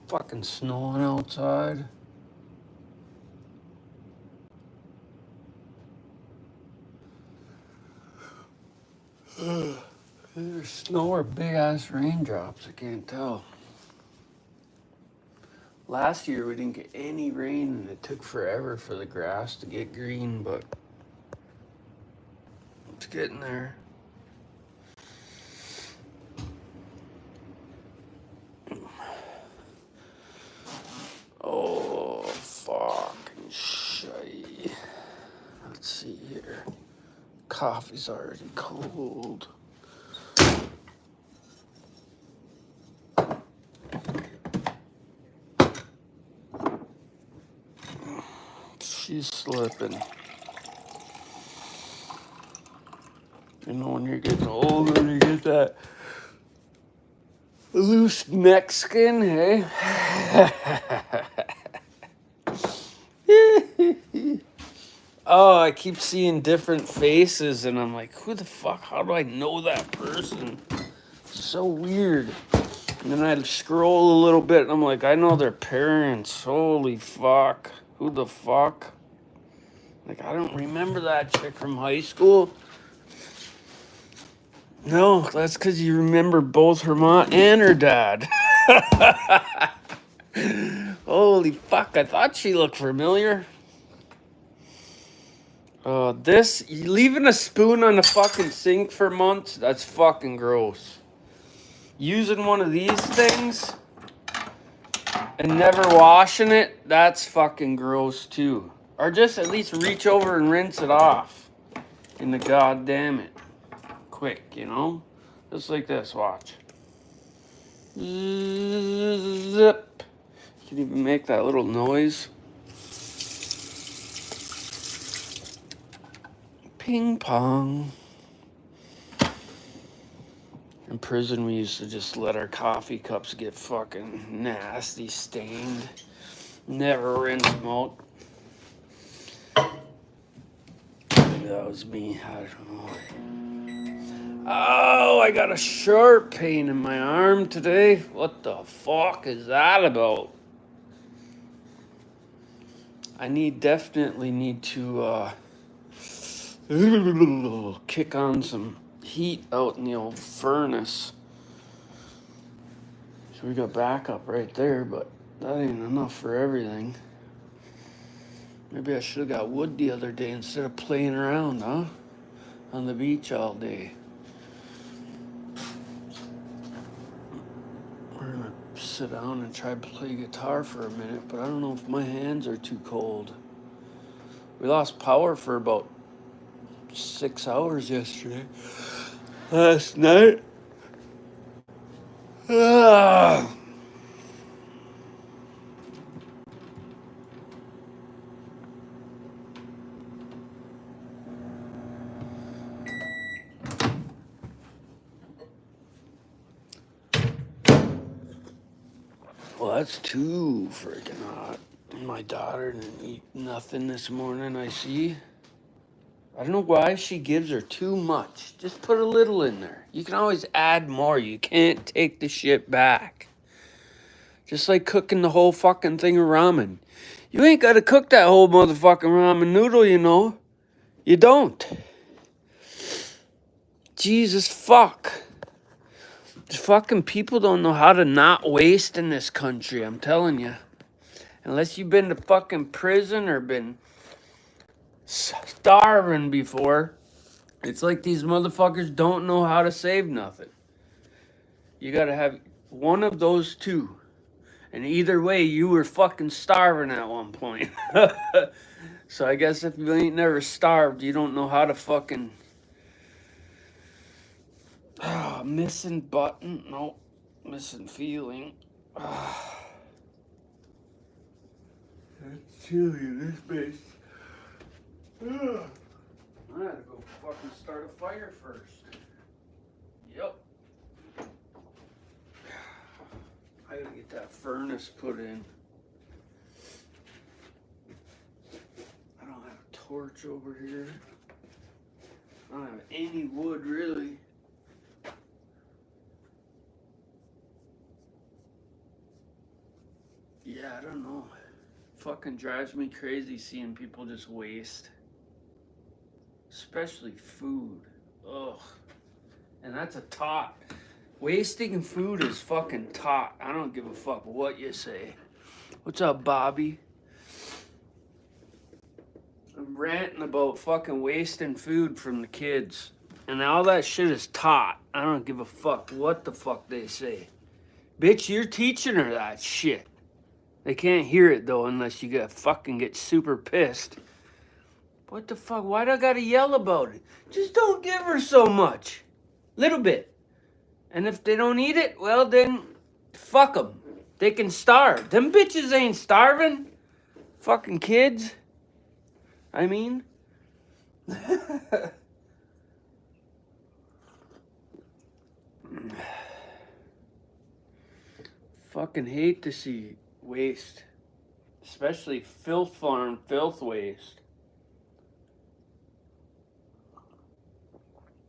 Fucking snowing outside. There's snow or big ass raindrops, I can't tell. Last year we didn't get any rain and it took forever for the grass to get green, but it's getting there. Oh, fucking shite. Let's see here. Coffee's already cold. She's slipping. You know, when you're getting older, you get that loose neck skin, hey? Oh, I keep seeing different faces, and I'm like, who the fuck? How do I know that person? So weird. And then I scroll a little bit, and I'm like, I know their parents. Holy fuck. Who the fuck? Like, I don't remember that chick from high school. No, that's because you remember both her mom and her dad. Holy fuck, I thought she looked familiar. Leaving a spoon on the fucking sink for months, that's fucking gross. Using one of these things and never washing it, that's fucking gross too. Or just at least reach over and rinse it off. In the goddamn it. Quick, you know? Just like this, watch. Zip. You can even make that little noise. Ping pong. In prison, we used to just let our coffee cups get fucking nasty, stained. Never rinse them out. Maybe that was me. I don't know. Oh, I got a sharp pain in my arm today. What the fuck is that about? I definitely need to kick on some heat out in the old furnace. So we got backup right there, but that ain't enough for everything. Maybe I should have got wood the other day instead of playing around, huh? On the beach all day. We're gonna sit down and try to play guitar for a minute, but I don't know if my hands are too cold. We lost power for about 6 hours yesterday. Last night. Ah. Well, that's too freaking hot. My daughter didn't eat nothing this morning, I see. I don't know why she gives her too much. Just put a little in there. You can always add more. You can't take the shit back. Just like cooking the whole fucking thing of ramen. You ain't got to cook that whole motherfucking ramen noodle, you know. You don't. Jesus fuck. Fucking people don't know how to not waste in this country, I'm telling you. Unless you've been to fucking prison or been starving before, it's like these motherfuckers don't know how to save nothing. You gotta have one of those two. And either way, you were fucking starving at one point. So I guess if you ain't never starved, you don't know how to fucking... missing button. No. Missing feeling. It's chilly in this place. I had to go fucking start a fire first. Yep. I gotta get that furnace put in. I don't have a torch over here. I don't have any wood really. Fucking drives me crazy seeing people just waste. Especially food. Ugh. And that's a taught. Wasting food is fucking taught. I don't give a fuck what you say. What's up, Bobby? I'm ranting about fucking wasting food from the kids. And all that shit is taught. I don't give a fuck what the fuck they say. Bitch, you're teaching her that shit. They can't hear it though unless you get super pissed. What the fuck? Why do I gotta yell about it? Just don't give her so much. Little bit. And if they don't eat it, well then, fuck them. They can starve. Them bitches ain't starving. Fucking kids. I mean. Fucking hate to see waste. Especially filth farm, filth waste.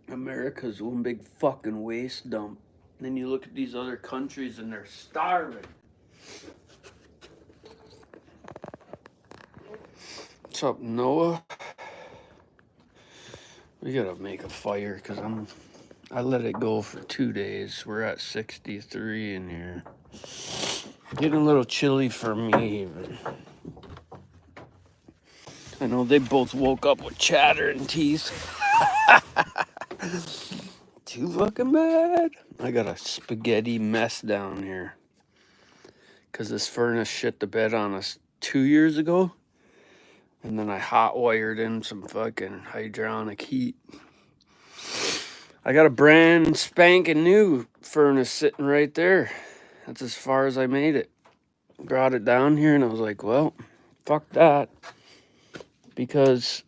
America's one big fucking waste dump. And then you look at these other countries and they're starving. What's up, Noah? We gotta make a fire because I let it go for 2 days. We're at 63 in here. Getting a little chilly for me, but I know they both woke up with chattering teeth. Too fucking bad. I got a spaghetti mess down here. Because this furnace shit the bed on us 2 years ago. And then I hot wired in some fucking hydronic heat. I got a brand spanking new furnace sitting right there. That's as far as I made it. Brought it down here and I was like, well, fuck that. Because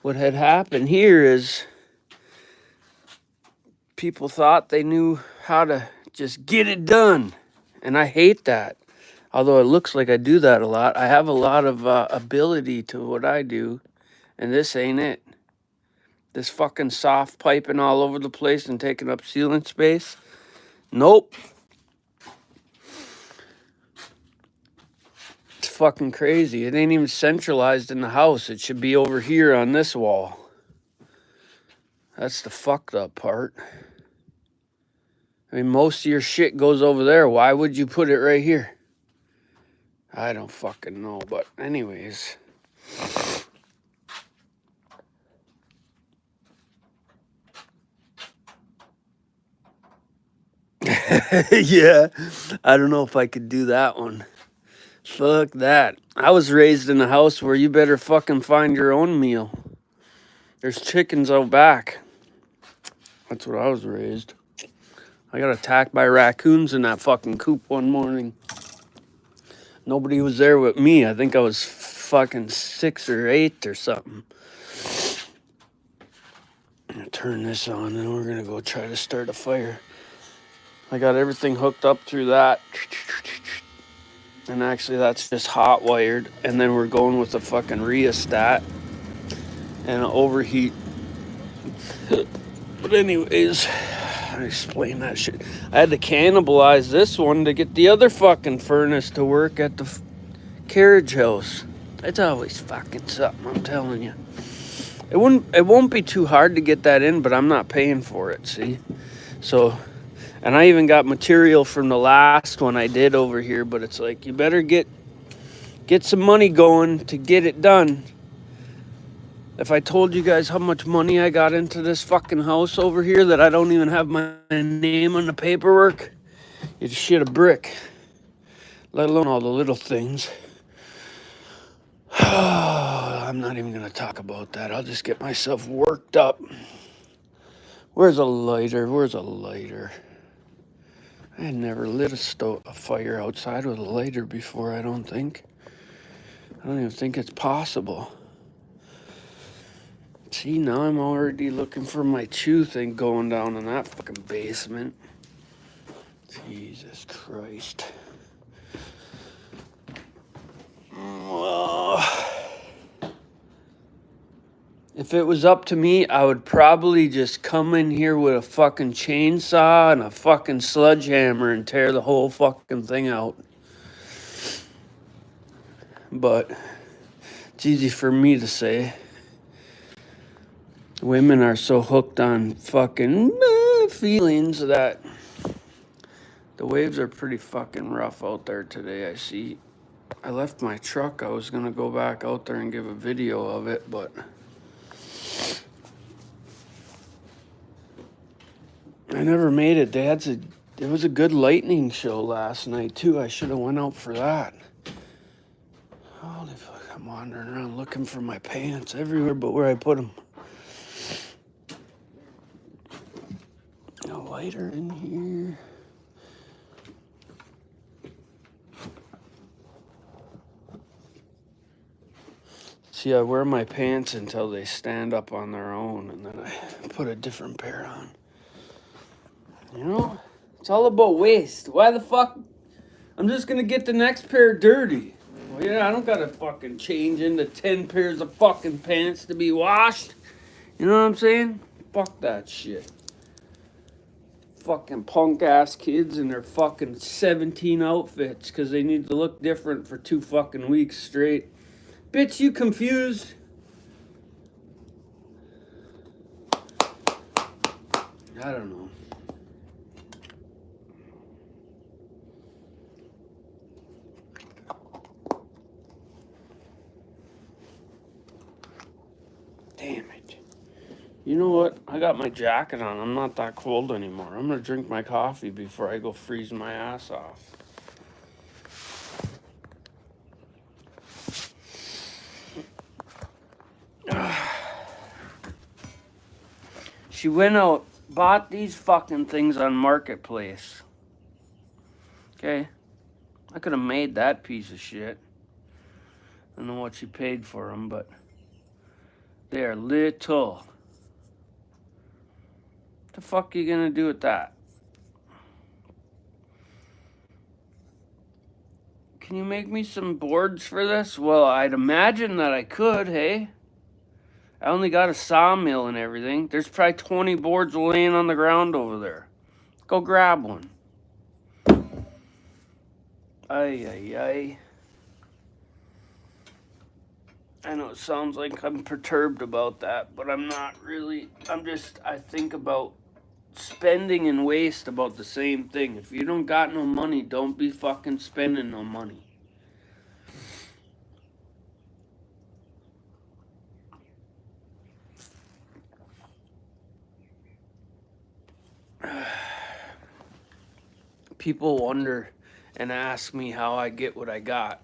what had happened here is people thought they knew how to just get it done. And I hate that. Although it looks like I do that a lot. I have a lot of ability to what I do. And this ain't it. This fucking soft piping all over the place and taking up ceiling space. Nope. It's fucking crazy. It ain't even centralized in the house. It should be over here on this wall. That's the fucked up part. I mean, most of your shit goes over there. Why would you put it right here? I don't fucking know. But anyways. Yeah. I don't know if I could do that one. Fuck that. I was raised in a house where you better fucking find your own meal. There's chickens out back. That's what I was raised. I got attacked by raccoons in that fucking coop one morning. Nobody was there with me. I think I was fucking 6 or 8 or something. I'm gonna turn this on and we're gonna go try to start a fire. I got everything hooked up through that. And actually that's just hot wired. And then we're going with a fucking rheostat and an overheat. But anyways, I explain that shit. I had to cannibalize this one to get the other fucking furnace to work at the carriage house. It's always fucking something, I'm telling you. It won't be too hard to get that in, but I'm not paying for it, see? So, and I even got material from the last one I did over here, but it's like, you better get some money going to get it done. If I told you guys how much money I got into this fucking house over here that I don't even have my name on the paperwork, you'd shit a brick. Let alone all the little things. I'm not even going to talk about that. I'll just get myself worked up. Where's a lighter? I had never lit a fire outside with a lighter before, I don't think. I don't even think it's possible. See, now I'm already looking for my chew thing going down in that fucking basement. Jesus Christ. If it was up to me, I would probably just come in here with a fucking chainsaw and a fucking sledgehammer and tear the whole fucking thing out. but it's easy for me to say. Women are so hooked on fucking feelings that the waves are pretty fucking rough out there today. I see. I left my truck. I was gonna go back out there and give a video of it, but I never made it. It was a good lightning show last night too. I should have went out for that. Holy fuck! I'm wandering around looking for my pants everywhere, but where I put them. A lighter in here. See, I wear my pants until they stand up on their own, and then I put a different pair on. You know, it's all about waste. Why the fuck? I'm just gonna get the next pair dirty. Well, yeah, I don't gotta fucking change into 10 pairs of fucking pants to be washed. You know what I'm saying? Fuck that shit. Fucking punk ass kids in their fucking 17 outfits because they need to look different for 2 fucking weeks straight. Bitch, you confused? I don't know. Damn it. You know what? I got my jacket on. I'm not that cold anymore. I'm gonna drink my coffee before I go freeze my ass off. She went out, bought these fucking things on Marketplace. Okay? I could have made that piece of shit. I don't know what she paid for them, but they are little. What the fuck are you gonna do with that? Can you make me some boards for this? Well, I'd imagine that I could, hey? I only got a sawmill and everything. There's probably 20 boards laying on the ground over there. Go grab one. Ay. I know it sounds like I'm perturbed about that, but I'm not really. I think about spending and waste about the same thing. If you don't got no money, don't be fucking spending no money. People wonder and ask me how I get what I got.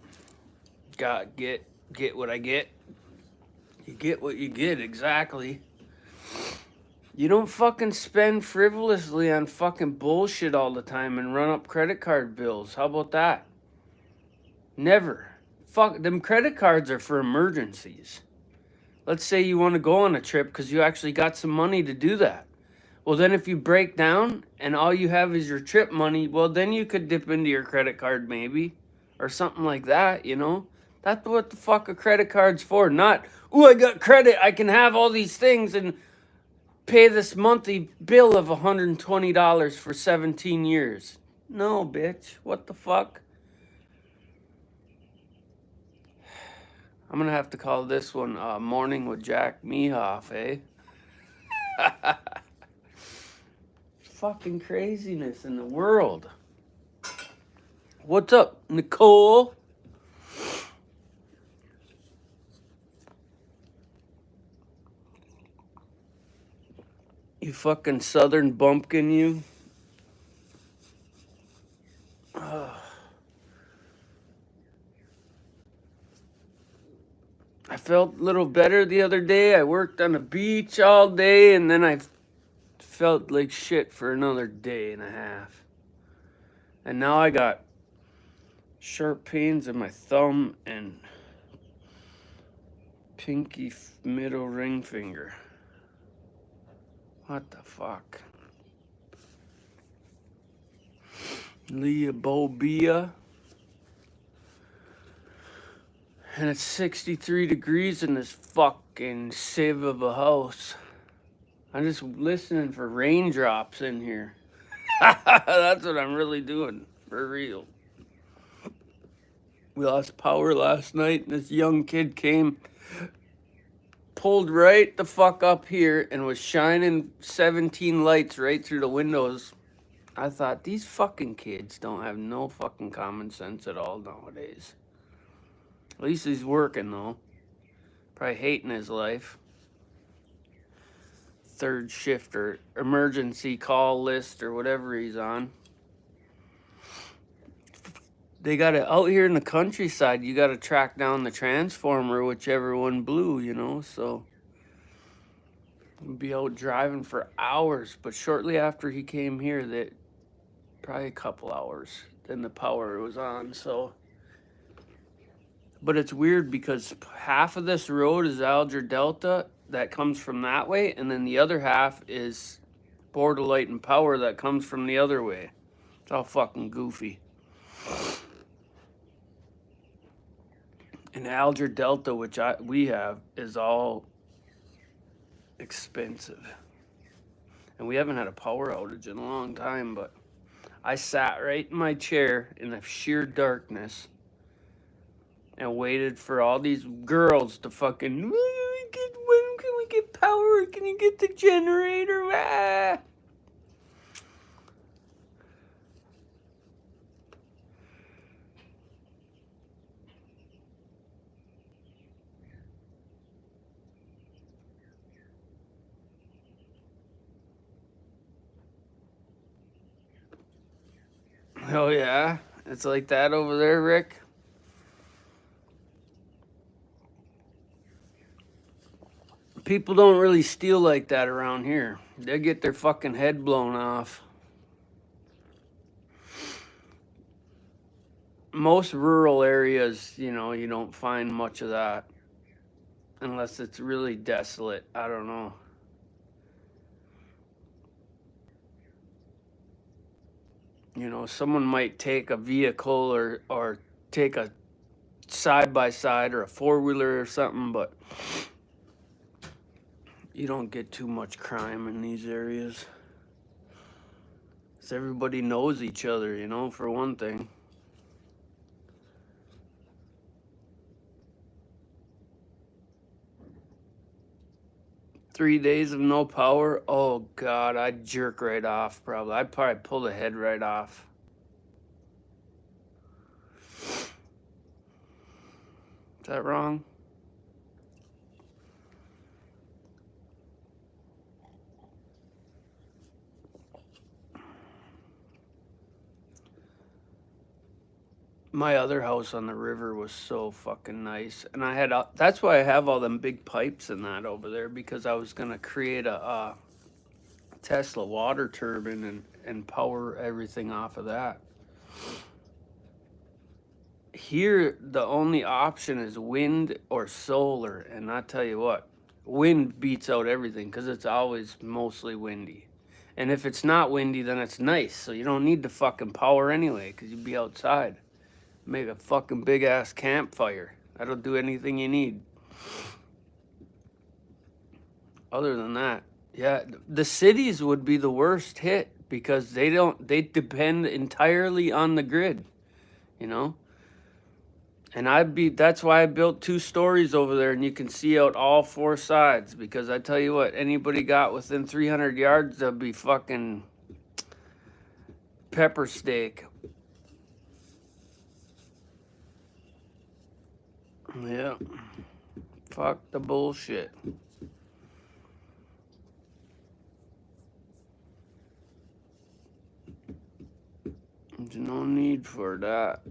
Get what I get. You get what you get, exactly. You don't fucking spend frivolously on fucking bullshit all the time and run up credit card bills. How about that? Never. Fuck, them credit cards are for emergencies. Let's say you want to go on a trip because you actually got some money to do that. Well, then if you break down and all you have is your trip money, well, then you could dip into your credit card maybe or something like that, you know? That's what the fuck a credit card's for. Not, ooh, I got credit, I can have all these things and pay this monthly bill of $120 for 17 years. No, bitch. What the fuck? I'm going to have to call this one Morning with Jack Mehoff, eh? Fucking craziness in the world. What's up, Nicole? You fucking southern bumpkin, you. I felt a little better the other day. I worked on the beach all day, and then I felt like shit for another day and a half. And now I got sharp pains in my thumb and pinky middle ring finger. What the fuck? Leobobia. And it's 63 degrees in this fucking sieve of a house. I'm just listening for raindrops in here. That's what I'm really doing, for real. We lost power last night, and this young kid came, pulled right the fuck up here, and was shining 17 lights right through the windows. I thought, these fucking kids don't have no fucking common sense at all nowadays. At least he's working, though. Probably hating his life. Third shift or emergency call list or whatever he's on. They got it out here in the countryside. You got to track down the transformer, whichever one blew, you know, so we'll be out driving for hours. But shortly after he came here, that probably a couple hours, then the power was on. So, but it's weird because half of this road is Alger Delta that comes from that way, and then the other half is Border Light and Power that comes from the other way. It's all fucking goofy. And Alger Delta, which we have, is all expensive. And we haven't had a power outage in a long time, but I sat right in my chair in the sheer darkness and waited for all these girls to fucking, when can we get power? Can you get the generator? Ah. Oh yeah, it's like that over there, Rick. People don't really steal like that around here. They get their fucking head blown off. Most rural areas, you know, you don't find much of that unless it's really desolate. I don't know. You know, someone might take a vehicle or take a side by side or a four-wheeler or something, but you don't get too much crime in these areas. 'Cause everybody knows each other, you know, for one thing. Three days of no power. Oh God, I'd jerk right off. Probably, I'd probably pull the head right off. Is that wrong? My other house on the river was so fucking nice, and I had that's why I have all them big pipes and that over there, because I was gonna create a Tesla water turbine and power everything off of that. Here, the only option is wind or solar, and I tell you what, wind beats out everything because it's always mostly windy. And if it's not windy, then it's nice, so you don't need the fucking power anyway because you'd be outside. Make a fucking big ass campfire. That'll do anything you need. Other than that, yeah, the cities would be the worst hit because they depend entirely on the grid, you know? And that's why I built 2 stories over there, and you can see out all 4 sides, because I tell you what, anybody got within 300 yards, they'll be fucking pepper steak. Yeah. Fuck the bullshit. There's no need for that.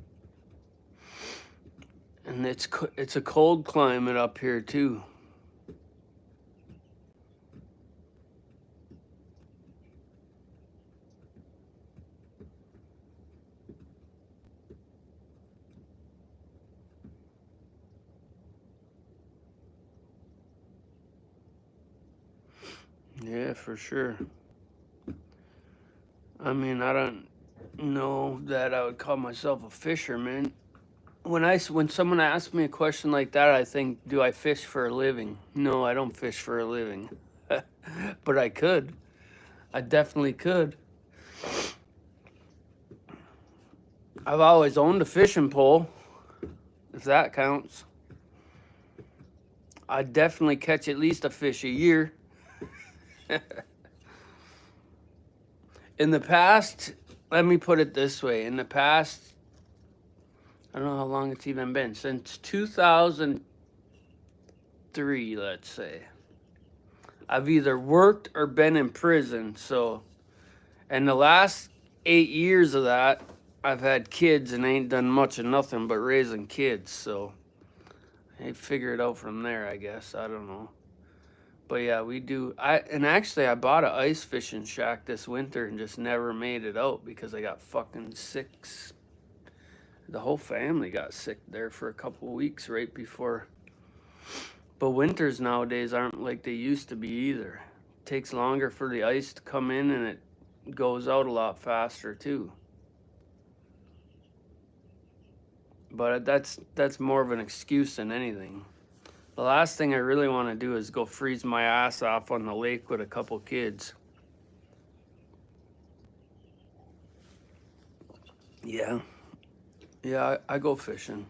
And it's a cold climate up here too. Yeah, for sure. I mean, I don't know that I would call myself a fisherman. When someone asks me a question like that, I think, do I fish for a living? No, I don't fish for a living. But I could. I definitely could. I've always owned a fishing pole. if that counts. I'd definitely catch at least a fish a year. In the past, let me put it this way. In the past, I don't know how long it's even been. Since 2003, let's say. I've either worked or been in prison. So, and the last 8 years of that, I've had kids and ain't done much of nothing but raising kids. So, I figure it out from there, I guess. I don't know. But yeah, we do. Actually, I bought an ice fishing shack this winter and just never made it out because I got fucking sick. The whole family got sick there for a couple of weeks right before. But winters nowadays aren't like they used to be either. It takes longer for the ice to come in and it goes out a lot faster too. But that's more of an excuse than anything. The last thing I really want to do is go freeze my ass off on the lake with a couple kids. Yeah. Yeah, I go fishing.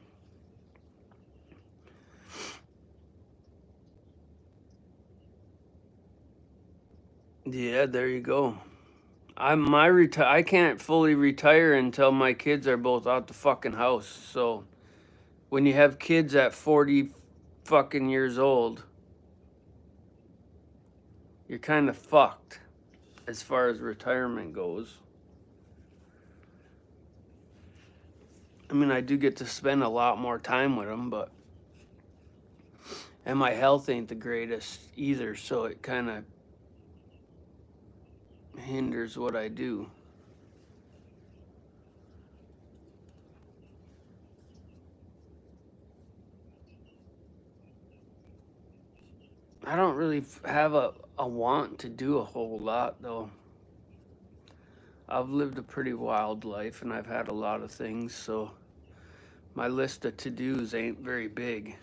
Yeah, there you go. I can't fully retire until my kids are both out the fucking house. So when you have kids at 40 fucking years old, you're kind of fucked as far as retirement goes. I mean, I do get to spend a lot more time with them, and my health ain't the greatest either, so it kind of hinders what I do. I don't really have a want to do a whole lot, though. I've lived a pretty wild life and I've had a lot of things, so my list of to-dos ain't very big.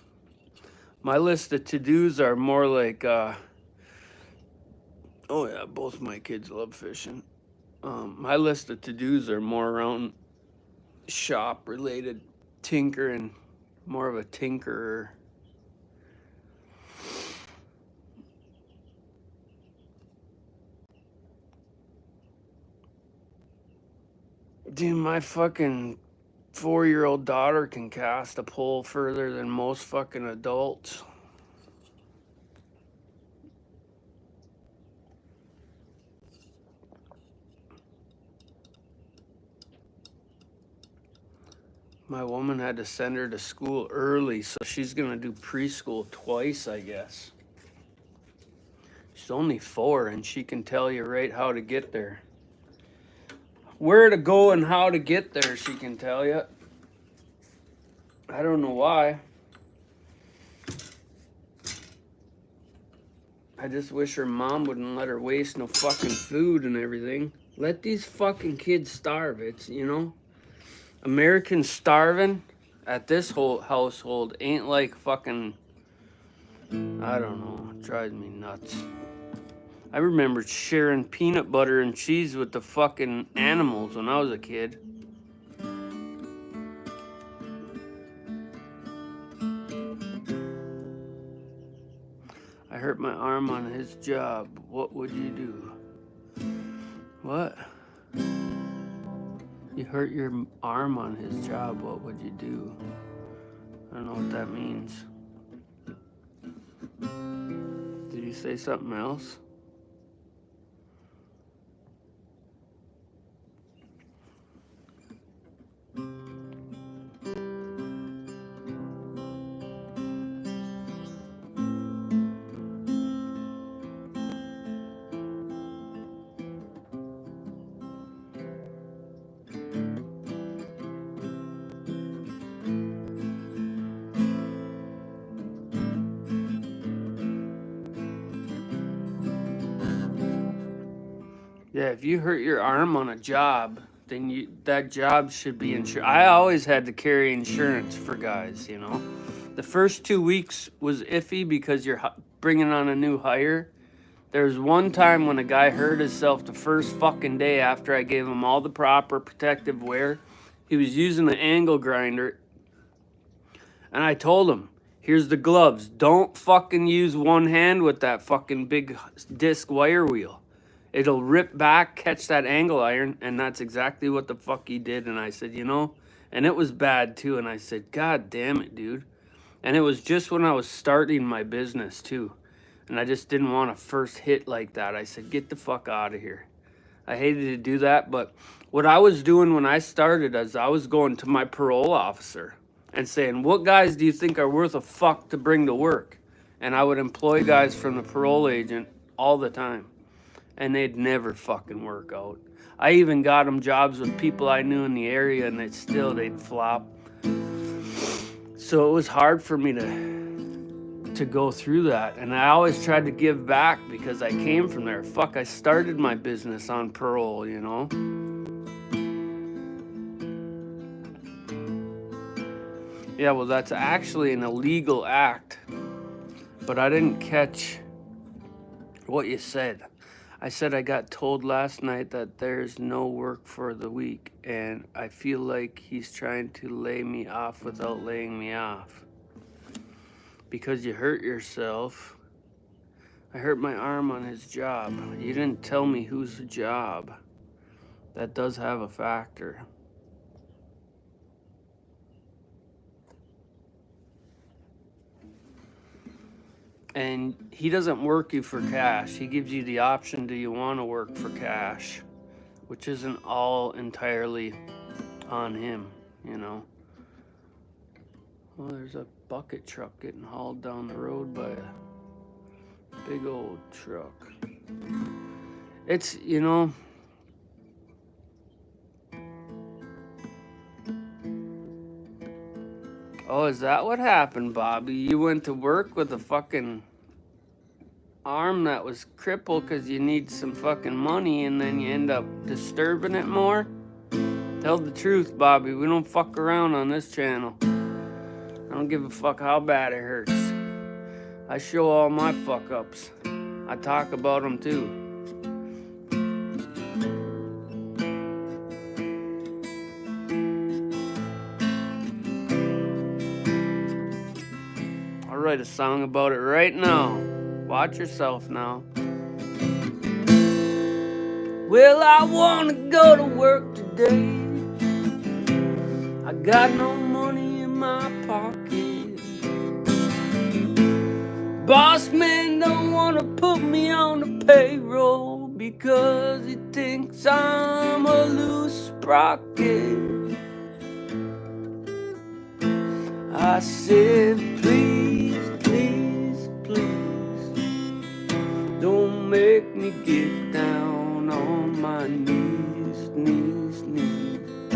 My list of to-dos are more like, oh yeah, both my kids love fishing. My list of to-dos are more around shop-related tinkering, more of a tinkerer. Dude, my fucking 4-year-old daughter can cast a pole further than most fucking adults. My woman had to send her to school early, so she's gonna do preschool twice, I guess. She's only 4 and she can tell you right how to get there. Where to go and how to get there, she can tell you. I don't know why. I just wish her mom wouldn't let her waste no fucking food and everything. Let these fucking kids starve. It's, Americans starving at this whole household ain't like fucking, I don't know, it drives me nuts. I remember sharing peanut butter and cheese with the fucking animals when I was a kid. I hurt my arm on his job. What would you do? What? You hurt your arm on his job. What would you do? I don't know what that means. Did you say something else? Yeah, if you hurt your arm on a job, then that job should be insured. I always had to carry insurance for guys, The first 2 weeks was iffy because you're bringing on a new hire. There was one time when a guy hurt himself the first fucking day after I gave him all the proper protective wear. He was using an angle grinder And I told him, here's the gloves. Don't fucking use one hand with that fucking big disc wire wheel. It'll rip back, catch that angle iron, and that's exactly what the fuck he did. And I said, and it was bad too. And I said, God damn it, dude. And it was just when I was starting my business too. And I just didn't want to first hit like that. I said, get the fuck out of here. I hated to do that, but what I was doing when I started is I was going to my parole officer and saying, what guys do you think are worth a fuck to bring to work? And I would employ guys from the parole agent all the time, and they'd never fucking work out. I even got them jobs with people I knew in the area, and they'd flop. So it was hard for me to go through that, and I always tried to give back because I came from there. Fuck, I started my business on parole, Yeah, well, that's actually an illegal act, but I didn't catch what you said. I said I got told last night that there's no work for the week, and I feel like he's trying to lay me off without laying me off. Because you hurt yourself. I hurt my arm on his job. You didn't tell me whose job. That does have a factor. And he doesn't work you for cash. He gives you the option, do you want to work for cash? Which isn't all entirely on him, Well, there's a bucket truck getting hauled down the road by a big old truck. It's, Oh, is that what happened, Bobby? You went to work with a fucking arm that was crippled because you need some fucking money, and then you end up disturbing it more? Tell the truth, Bobby. We don't fuck around on this channel. I don't give a fuck how bad it hurts. I show all my fuck ups. I talk about them too. I'll write a song about it right now. Watch yourself now. Well, I wanna go to work today. I got no money in my pocket. Boss man don't wanna put me on the payroll because he thinks I'm a loose sprocket. I said, please, please, please, don't make me get down on my knees, knees, knees.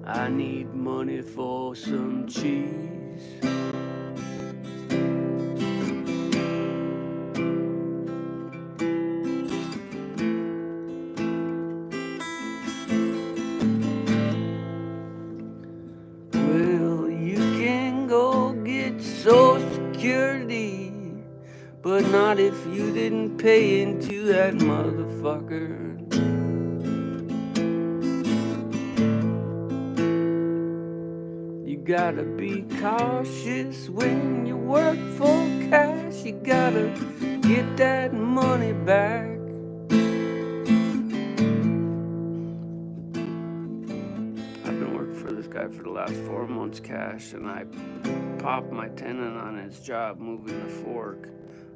I need money for some cheese. Well, you can go get Social Security, but not if you didn't pay into that motherfucker. You gotta be cautious when you work for cash. You gotta get that money back. I've been working for this guy for the last 4 months cash, and I popped my tendon on his job moving the fork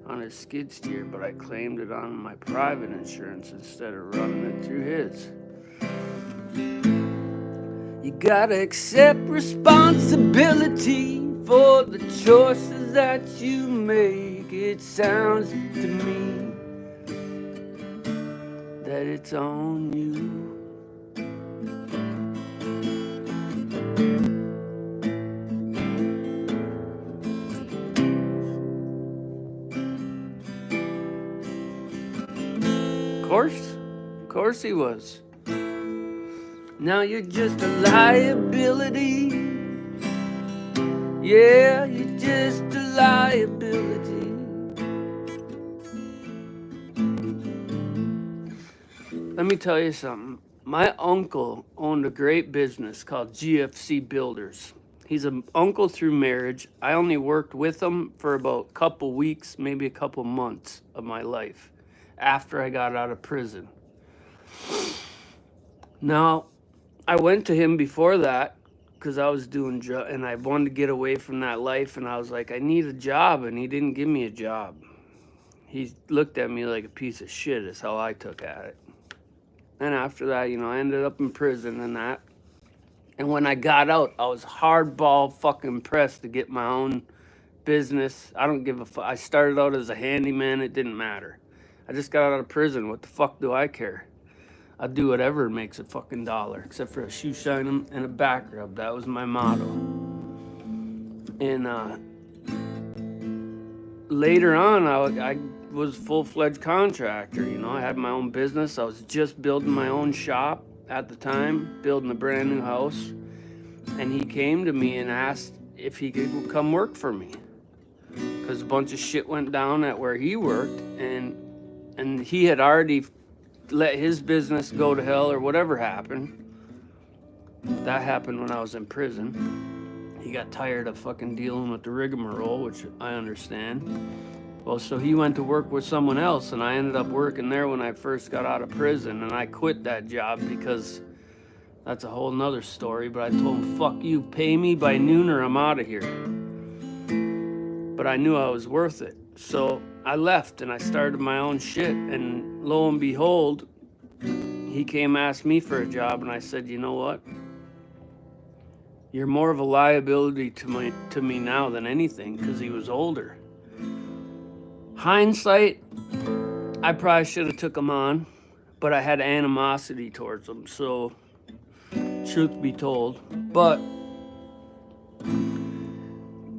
on his skid steer, but I claimed it on my private insurance instead of running it through his. You gotta accept responsibility for the choices that you make. It sounds to me that it's on you. Of course he was. Now you're just a liability. Yeah, you're just a liability. Let me tell you something. My uncle owned a great business called GFC Builders. He's an uncle through marriage. I only worked with him for about a couple weeks, maybe a couple months of my life after I got out of prison. Now, I went to him before that because I was doing and I wanted to get away from that life, and I was like, I need a job, and he didn't give me a job. He looked at me like a piece of shit is how I took at it. And after that, you know, I ended up in prison and that. And when I got out, I was hardball fucking pressed to get my own business. I don't give a fuck. I started out as a handyman. It didn't matter. I just got out of prison. What the fuck do I care? I'll do whatever makes a fucking dollar, except for a shoe shine and a back rub. That was my motto. And later on, I was a full-fledged contractor. You know, I had my own business. I was just building my own shop at the time, building a brand new house. And he came to me and asked if he could come work for me, because a bunch of shit went down at where he worked, and he had already let his business go to hell or whatever happened. That happened when I was in prison. He got tired of fucking dealing with the rigmarole, which I understand. Well, so he went to work with someone else, and I ended up working there when I first got out of prison, and I quit that job because that's a whole nother story, but I told him, fuck you, pay me by noon or I'm out of here. But I knew I was worth it. So I left and I started my own shit, and lo and behold, he came asked me for a job, and I said, you know what? You're more of a liability to me now than anything, because he was older. Hindsight, I probably should have took him on, but I had animosity towards him, so truth be told. But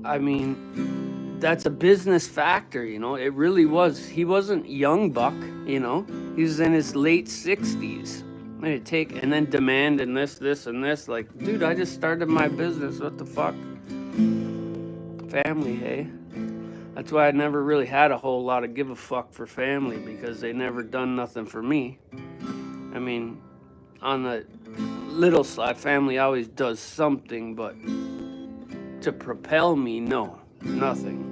I mean, that's a business factor, you know. It really was. He wasn't young buck, you know. He was in his late 60s. And then demanding this and this. Like, dude, I just started my business. What the fuck? Family, hey? That's why I never really had a whole lot of give a fuck for family, because they never done nothing for me. I mean, on the little side, family always does something, but to propel me, no, nothing.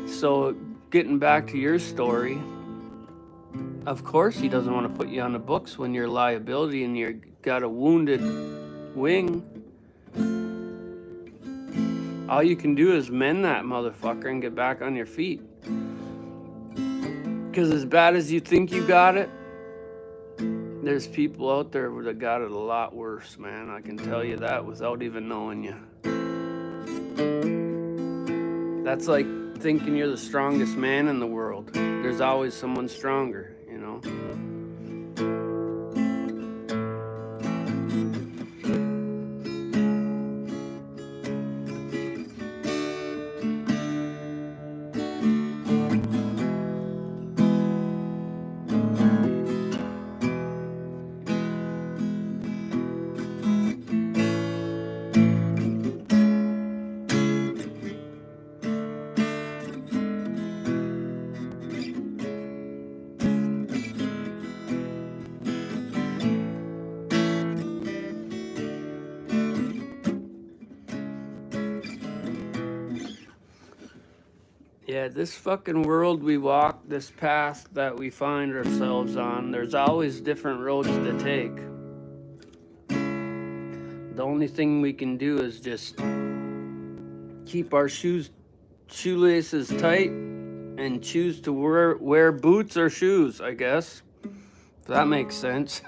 So getting back to your story, of course he doesn't want to put you on the books when you're a liability and you got a wounded wing. All you can do is mend that motherfucker and get back on your feet. Because as bad as you think you got it, there's people out there that got it a lot worse, man. I can tell you that without even knowing you. That's like thinking you're the strongest man in the world. There's always someone stronger, you know? Yeah, this fucking world we walk, this path that we find ourselves on, there's always different roads to take. The only thing we can do is just keep our shoelaces tight and choose to wear boots or shoes, I guess. If that makes sense.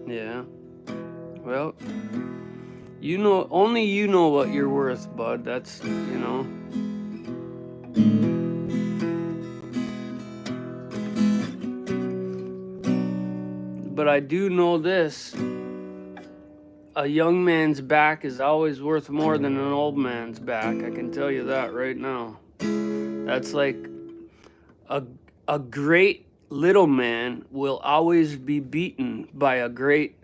Yeah. Well, you know, only you know what you're worth, bud. That's, you know. But I do know this. A young man's back is always worth more than an old man's back. I can tell you that right now. That's like a great little man will always be beaten by a great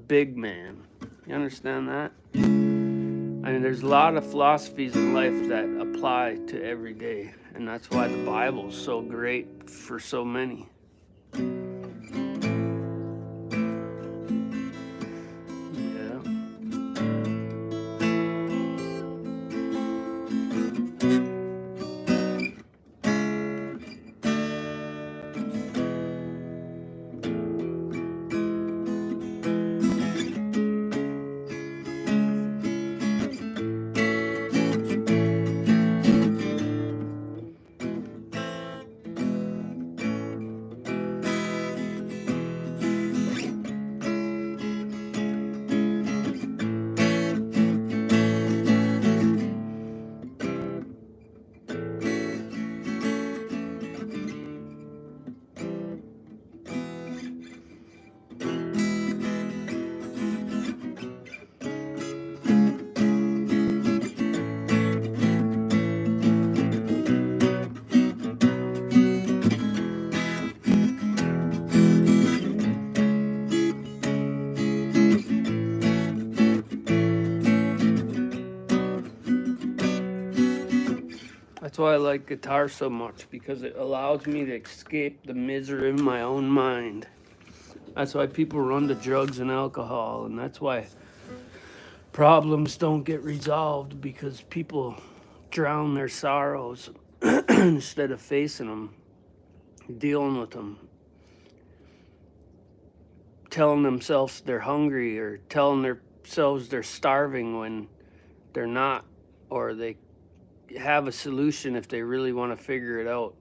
big man. You understand that? I mean, there's a lot of philosophies in life that apply to every day, and that's why the Bible is so great for so many. Yeah. That's why I like guitar so much, because it allows me to escape the misery in my own mind. That's why people run to drugs and alcohol, and that's why problems don't get resolved, because people drown their sorrows instead of facing them, dealing with them, telling themselves they're hungry or telling themselves they're starving when they're not, or they have a solution if they really want to figure it out.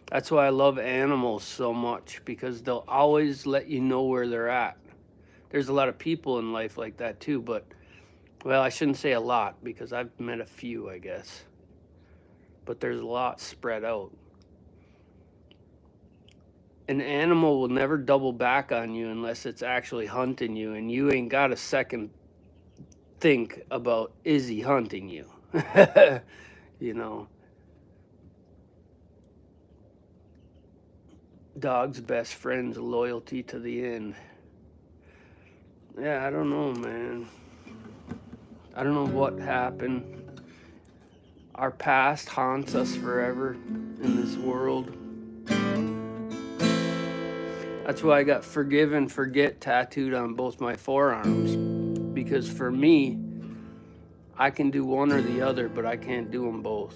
That's why I love animals so much, because they'll always let you know where they're at. There's a lot of people in life like that too, but, well, I shouldn't say a lot, because I've met a few, I guess. But there's a lot spread out. An animal will never double back on you unless it's actually hunting you, and you ain't got a second think about, is he hunting you? You know, dog's best friend's loyalty to the end. Yeah, I don't know, man. I don't know what happened. Our past haunts us forever in this world. That's why I got forgive and forget tattooed on both my forearms. Because for me, I can do one or the other, but I can't do them both.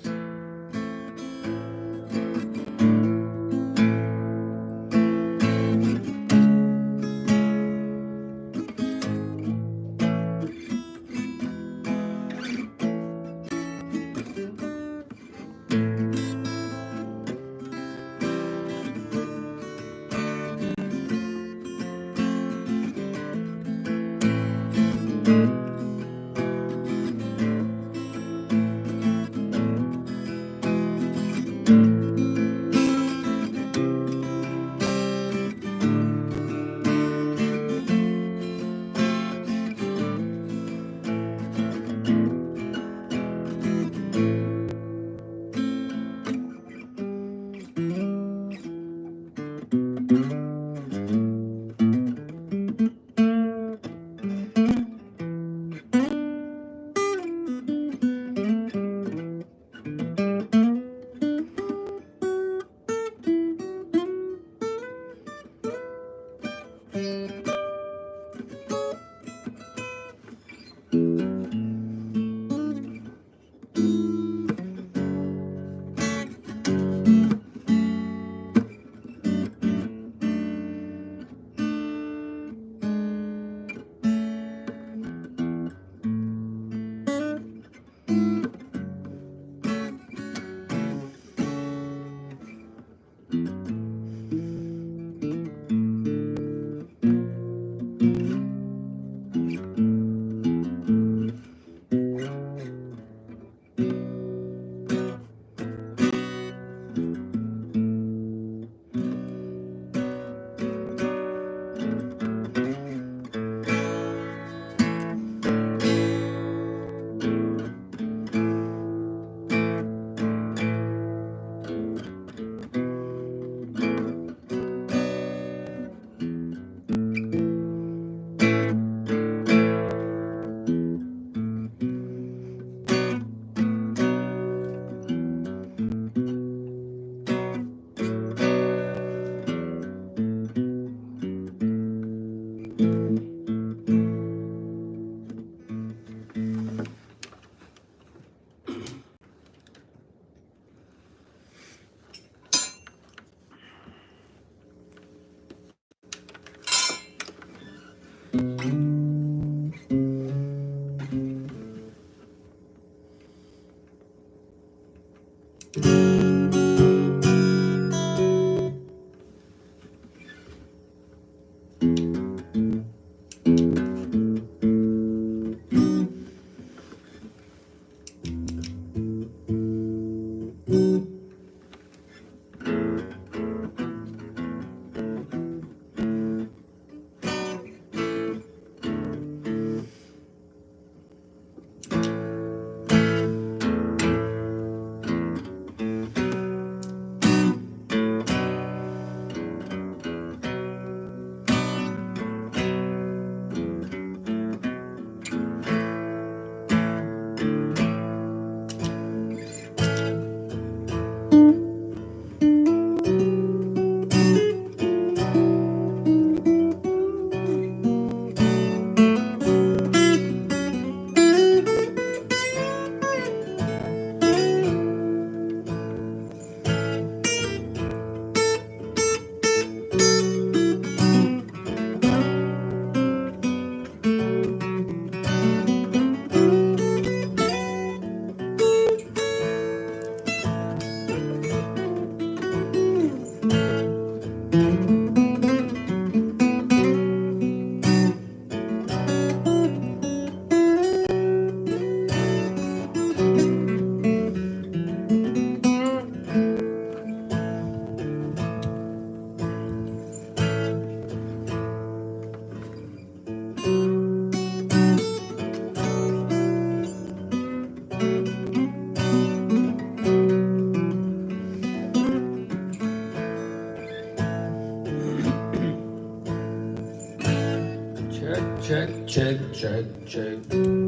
Check, check, check, check,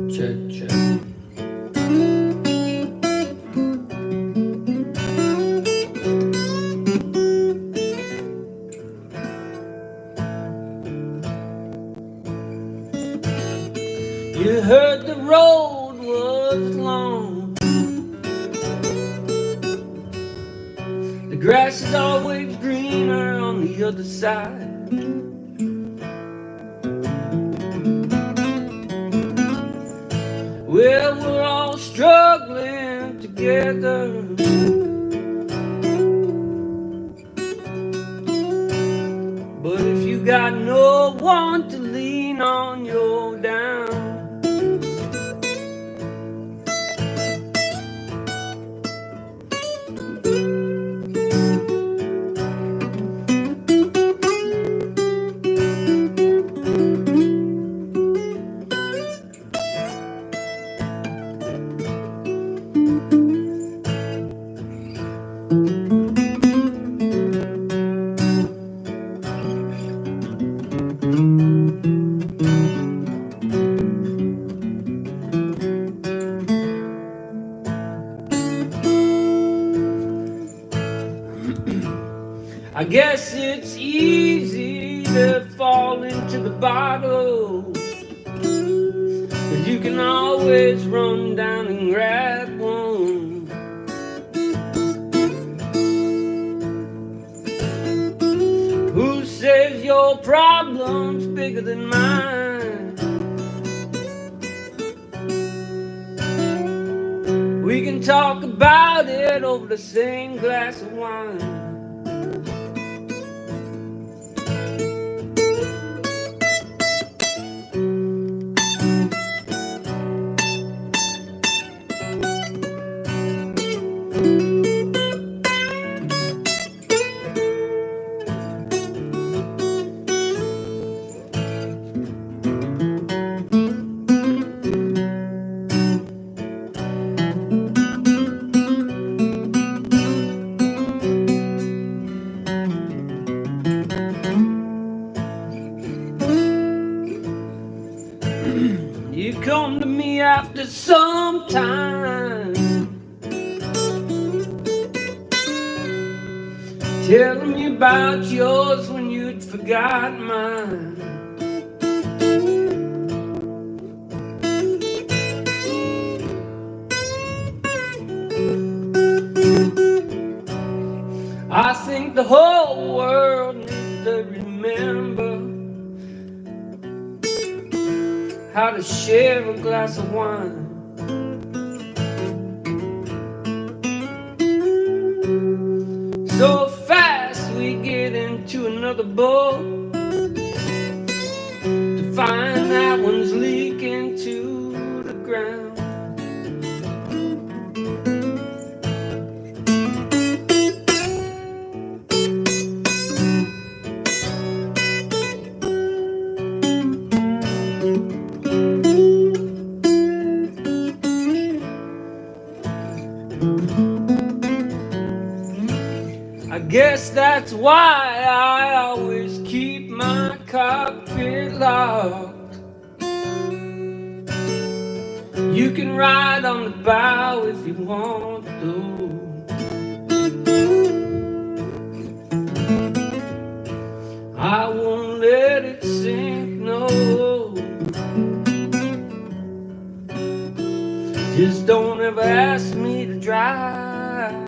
check, check. You heard the road was long. The grass is always greener on the other side. Well, we're all struggling together. But if you got no one to lean on, you're down. I guess it's easy to fall into the bottle, 'cause you can always run down and grab one. Who says your problem's bigger than mine? We can talk about it over the same glass of wine. You come to me after some time, telling me about yours when you'd forgot mine. I think the whole world needs to remember how to share a glass of wine. So fast we get into another boat to find that one's leaking to the ground. I guess that's why I always keep my cockpit locked. You can ride on the bow if you want to. I won't let it sink, no. Just don't ever ask me to drive.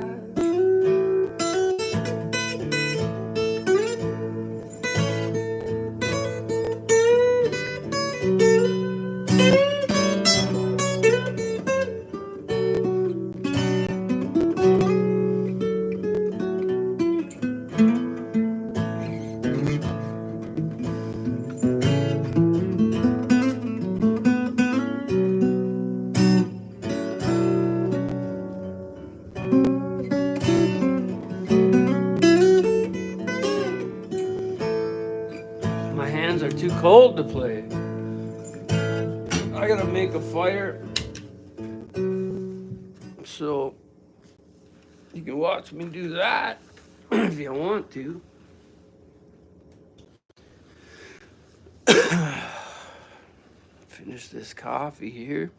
My hands are too cold to play. I gotta make a fire so you can watch me do that if you want to. finish this coffee here.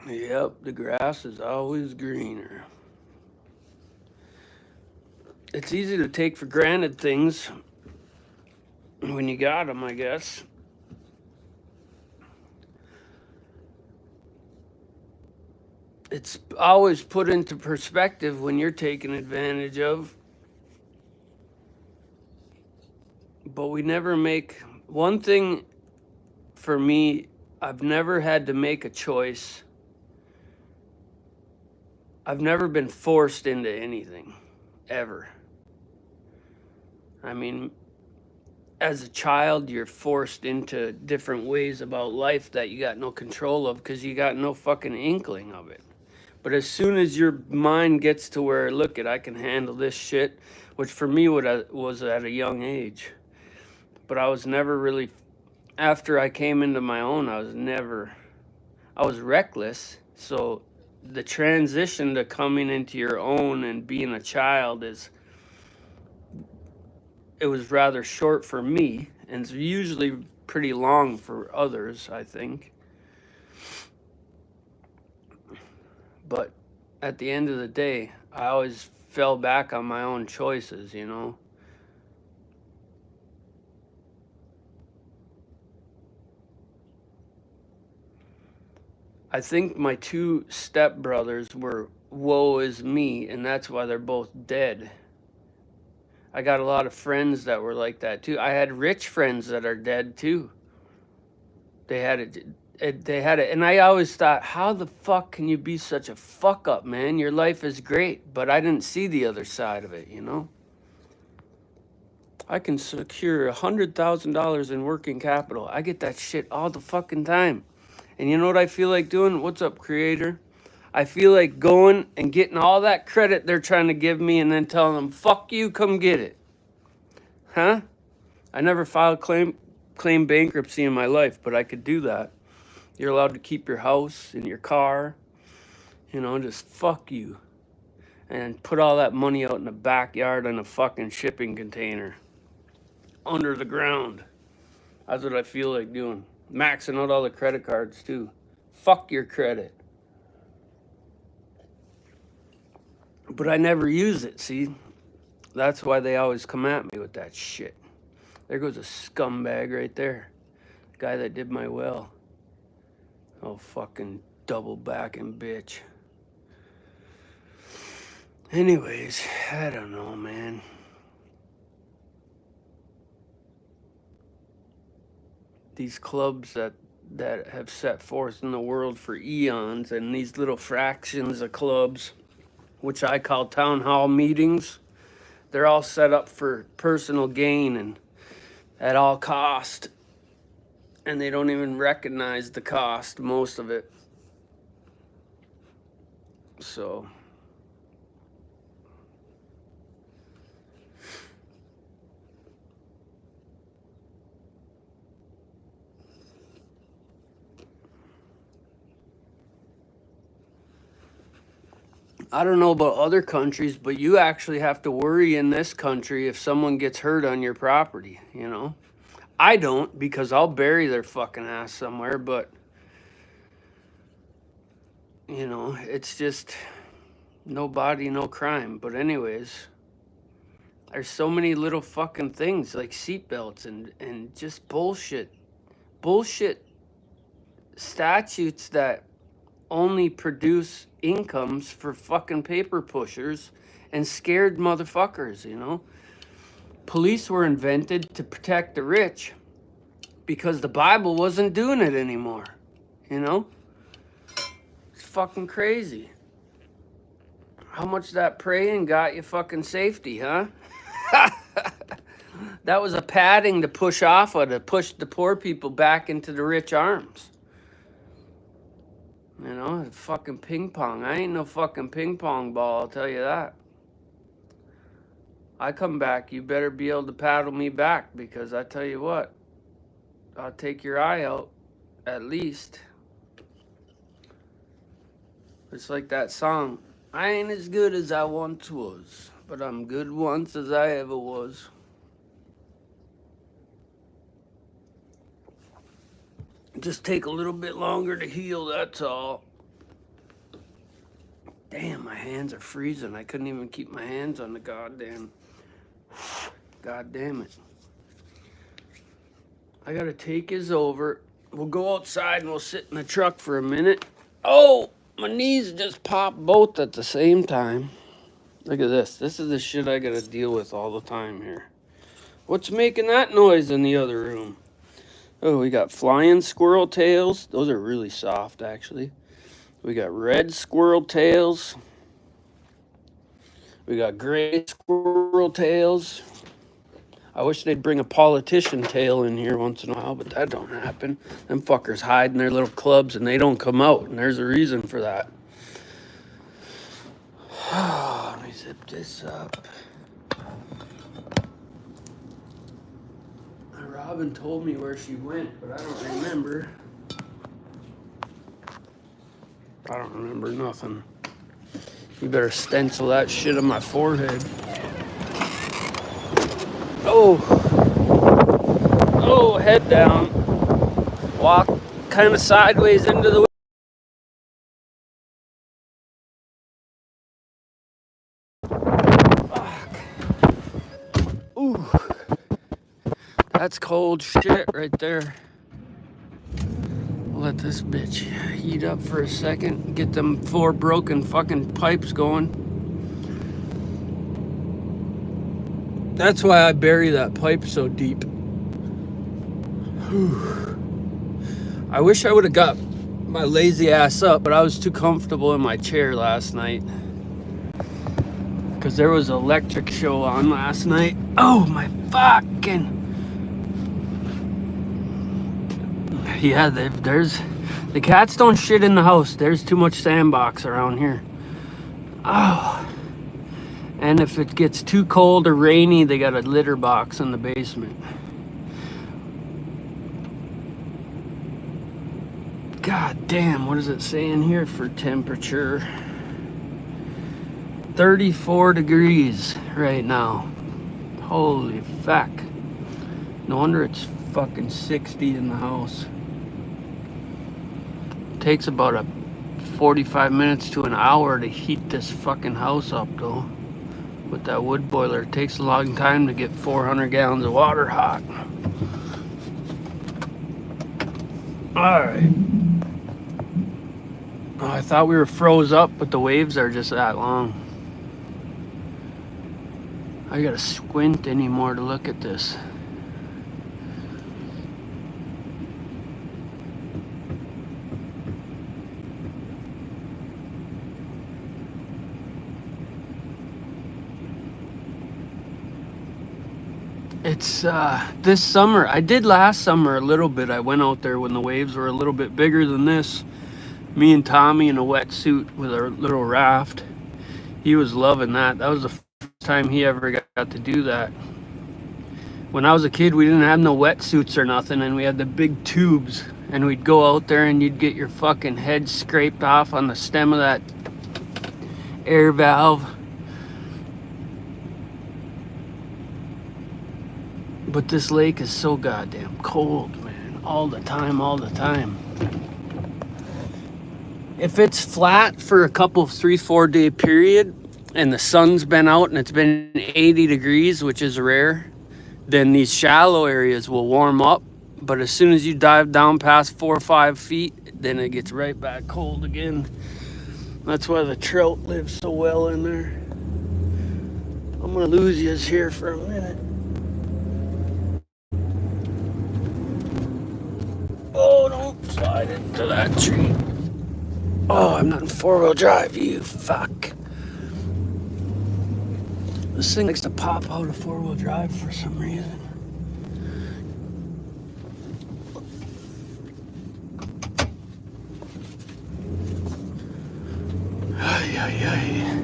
Yep, the grass is always greener. It's easy to take for granted things when you got them, I guess. It's always put into perspective when you're taken advantage of. But we never make one thing for me, I've never had to make a choice. I've never been forced into anything, ever. I mean, as a child, you're forced into different ways about life that you got no control of because you got no fucking inkling of it. But as soon as your mind gets to where, look it, I can handle this shit, which for me was at a young age. But I was never really, after I came into my own, I was reckless. So the transition to coming into your own and being a child it was rather short for me, and it's usually pretty long for others, I think. But at the end of the day, I always fell back on my own choices, you know. I think my two stepbrothers were woe is me, and that's why they're both dead. I got a lot of friends that were like that too. I had rich friends that are dead too. They had it, and I always thought, how the fuck can you be such a fuck up, man? Your life is great, but I didn't see the other side of it, you know. I can secure $100,000 in working capital. I get that shit all the fucking time. And you know what I feel like doing? What's up, creator? I feel like going and getting all that credit they're trying to give me and then telling them, fuck you, come get it. Huh? I never filed claim bankruptcy in my life, but I could do that. You're allowed to keep your house and your car, you know, just fuck you. And put all that money out in the backyard in a fucking shipping container. Under the ground. That's what I feel like doing. Maxing out all the credit cards too. Fuck your credit. But I never use it, see? That's why they always come at me with that shit. There goes a scumbag right there. The guy that did my well. Oh, fucking double backing bitch. Anyways, I don't know, man. These clubs that have set forth in the world for eons, and these little fractions of clubs, which I call town hall meetings, they're all set up for personal gain and at all cost. And they don't even recognize the cost, most of it. So I don't know about other countries, but you actually have to worry in this country if someone gets hurt on your property, you know? I don't, because I'll bury their fucking ass somewhere, but, you know, it's just no body, no crime. But anyways, there's so many little fucking things like seatbelts and just bullshit statutes that only produce incomes for fucking paper pushers and scared motherfuckers, you know? Police were invented to protect the rich because the Bible wasn't doing it anymore, you know? It's fucking crazy. How much that praying got you fucking safety, huh? That was a padding to push off of, to push the poor people back into the rich arms. You know, fucking ping pong. I ain't no fucking ping pong ball, I'll tell you that. I come back, you better be able to paddle me back, because I tell you what, I'll take your eye out, at least. It's like that song, I ain't as good as I once was, but I'm good once as I ever was. Just take a little bit longer to heal, that's all. Damn, my hands are freezing. I couldn't even keep my hands on the goddamn. God damn it. I gotta take his over. We'll go outside and we'll sit in the truck for a minute. Oh, my knees just popped both at the same time. Look at this. This is the shit I gotta deal with all the time here. What's making that noise in the other room? Oh, we got flying squirrel tails. Those are really soft, actually. We got red squirrel tails. We got gray squirrel tails. I wish they'd bring a politician tail in here once in a while, but that don't happen. Them fuckers hide in their little clubs and they don't come out, and there's a reason for that. Let me zip this up. Robin told me where she went, but I don't remember. I don't remember nothing. You better stencil that shit on my forehead. Oh, head down. Walk kind of sideways into the. Fuck. Ooh, that's cold shit right there. We'll let this bitch heat up for a second. Get them 4 broken fucking pipes going. That's why I bury that pipe so deep. I wish I would have got my lazy ass up, but I was too comfortable in my chair last night. Because there was an electric show on last night. Oh my fucking... Yeah, there's... The cats don't shit in the house. There's too much sandbox around here. Oh. And if it gets too cold or rainy, they got a litter box in the basement. God damn, what is it saying here for temperature? 34 degrees right now. Holy fuck. No wonder it's fucking 60 in the house. Takes about 45 minutes to an hour to heat this fucking house up though. With that wood boiler, it takes a long time to get 400 gallons of water hot. Alright. Oh, I thought we were froze up, but the waves are just that long. I gotta squint anymore to look at this. It's this summer. I did last summer a little bit. I went out there when the waves were a little bit bigger than this. Me and Tommy in a wetsuit with our little raft. He was loving that. That was the first time he ever got to do that. When I was a kid, we didn't have no wetsuits or nothing, and we had the big tubes, and we'd go out there and you'd get your fucking head scraped off on the stem of that air valve. But this lake is so goddamn cold, man. All the time, all the time. If it's flat for a couple, 3-4 day period, and the sun's been out and it's been 80 degrees, which is rare, then these shallow areas will warm up. But as soon as you dive down past 4 or 5 feet, then it gets right back cold again. That's why the trout live so well in there. I'm gonna lose you here for a minute. Oh, don't slide into that tree. Oh, I'm not in 4-wheel drive, you fuck. This thing likes to pop out of 4-wheel drive for some reason. Ay, ay, ay.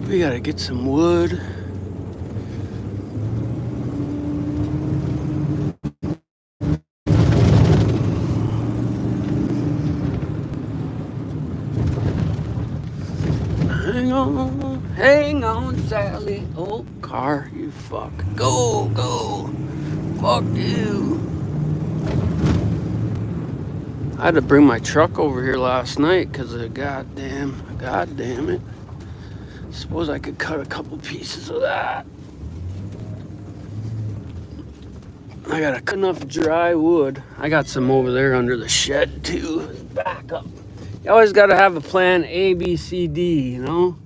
We gotta get some wood. Hang on, Sally. Oh, car, you fuck. Go, go. Fuck you. I had to bring my truck over here last night because of god damn it. Suppose I could cut a couple pieces of that. I got enough dry wood. I got some over there under the shed too. Back up. You always got to have a plan A, B, C, D, you know?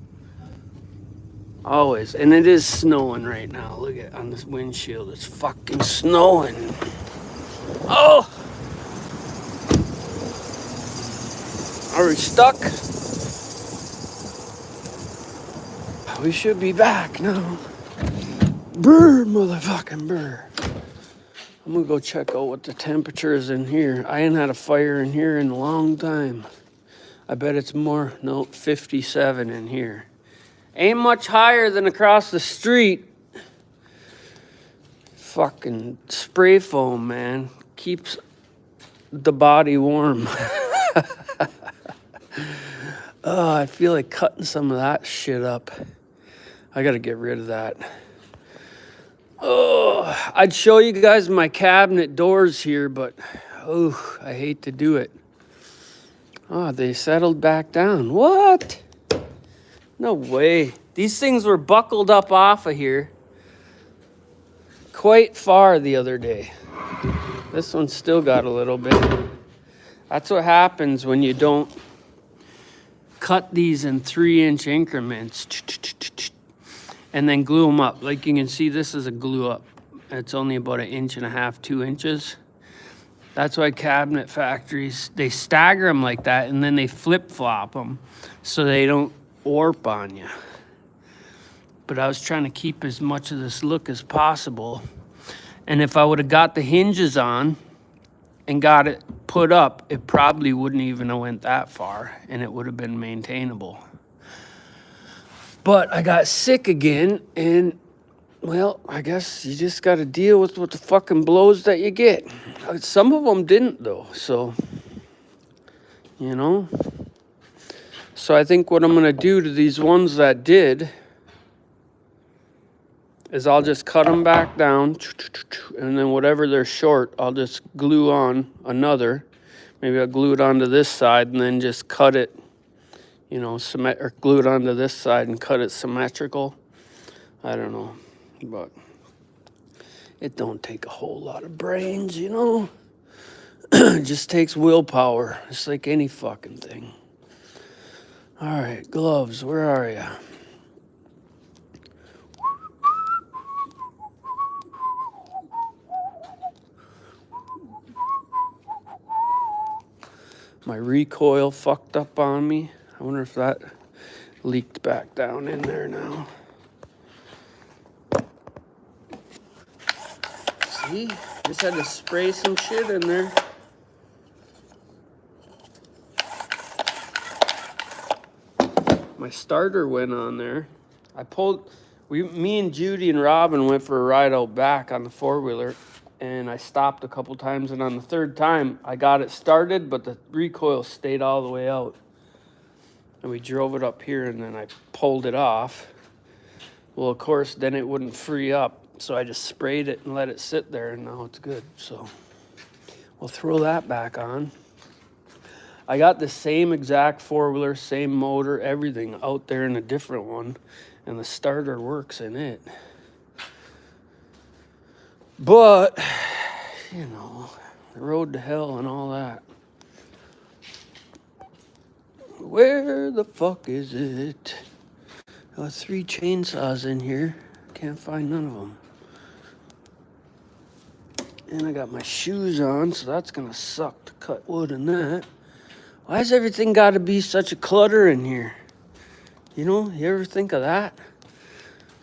Always. And it is snowing right now. Look at on this windshield. It's fucking snowing. Oh! Are we stuck? We should be back now. Brr, motherfucking brr. I'm gonna go check out what the temperature is in here. I ain't had a fire in here in a long time. I bet it's more, no, 57 in here. Ain't much higher than across the street. Fucking spray foam, man. Keeps the body warm. Oh, I feel like cutting some of that shit up. I gotta get rid of that. Oh, I'd show you guys my cabinet doors here, but oh, I hate to do it. Oh, they settled back down. What? No way. These things were buckled up off of here quite far the other day. This one's still got a little bit. That's what happens when you don't cut these in 3-inch increments and then glue them up. Like you can see, this is a glue up. It's only about 1.5 inches, 2 inches. That's why cabinet factories, they stagger them like that and then they flip-flop them so they don't warp on you. But I was trying to keep as much of this look as possible. And if I would have got the hinges on and got it put up, it probably wouldn't even have went that far and it would have been maintainable. But I got sick again and, well, I guess you just got to deal with what the fucking blows that you get. Some of them didn't though, so, you know. So I think what I'm going to do to these ones that did is I'll just cut them back down, and then whatever they're short, I'll just glue on another. Maybe I'll glue it onto this side and then just cut it, you know, or glue it onto this side and cut it symmetrical. I don't know, but it don't take a whole lot of brains, you know. It just takes willpower. It's like any fucking thing. All right, gloves, where are you? My recoil fucked up on me. I wonder if that leaked back down in there now. See? Just had to spray some shit in there. My starter went on there. I pulled, me and Judy and Robin went for a ride out back on the four-wheeler, and I stopped a couple times, and on the third time, I got it started, but the recoil stayed all the way out. And we drove it up here, and then I pulled it off. Well, of course, then it wouldn't free up, so I just sprayed it and let it sit there, and now it's good. So we'll throw that back on. I got the same exact four-wheeler, same motor, everything out there in a different one, and the starter works in it. But, you know, the road to hell and all that. Where the fuck is it? Got 3 chainsaws in here. Can't find none of them. And I got my shoes on, so that's gonna suck to cut wood in that. Why has everything got to be such a clutter in here? You know, you ever think of that?